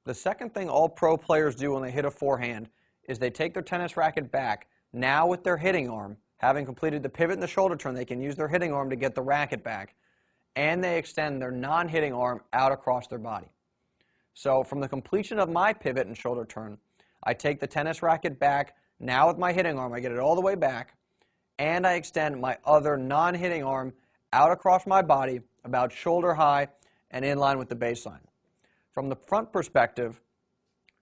The second thing all pro players do when they hit a forehand is they take their tennis racket back, now with their hitting arm. Having completed the pivot and the shoulder turn, they can use their hitting arm to get the racket back, and they extend their non-hitting arm out across their body. So from the completion of my pivot and shoulder turn, I take the tennis racket back, now with my hitting arm, I get it all the way back, and I extend my other non-hitting arm out across my body, about shoulder high and in line with the baseline. From the front perspective,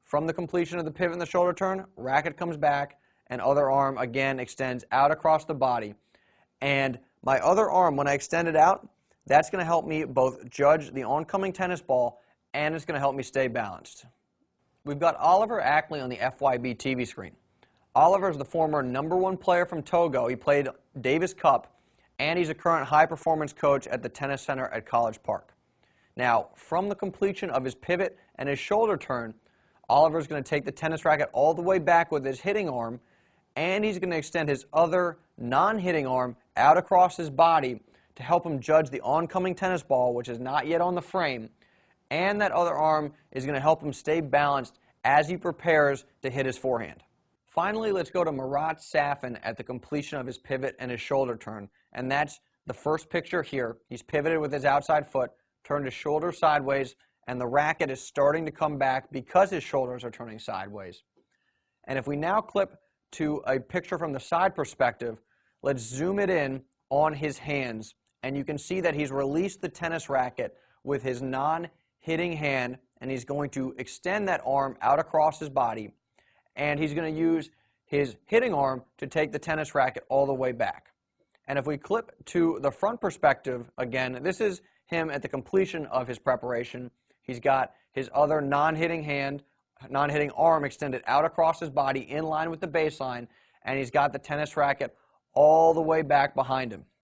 from the completion of the pivot and the shoulder turn, racket comes back, and other arm again extends out across the body. And my other arm, when I extend it out, that's going to help me both judge the oncoming tennis ball, and it's going to help me stay balanced. We've got Oliver Ackley on the FYB TV screen. Oliver is the former #1 player from Togo. He played Davis Cup, and he's a current high-performance coach at the Tennis Center at College Park. Now, from the completion of his pivot and his shoulder turn, Oliver's going to take the tennis racket all the way back with his hitting arm, and he's going to extend his other non-hitting arm out across his body to help him judge the oncoming tennis ball, which is not yet on the frame, and that other arm is going to help him stay balanced as he prepares to hit his forehand. Finally, let's go to Marat Safin at the completion of his pivot and his shoulder turn, and that's the first picture here. He's pivoted with his outside foot, turned his shoulder sideways, and the racket is starting to come back because his shoulders are turning sideways. And if we now clip to a picture from the side perspective, let's zoom it in on his hands, and you can see that he's released the tennis racket with his non-hitting hand, and he's going to extend that arm out across his body, and he's going to use his hitting arm to take the tennis racket all the way back. And if we clip to the front perspective again, this is him at the completion of his preparation. He's got his other non-hitting arm extended out across his body in line with the baseline, and he's got the tennis racket all the way back behind him.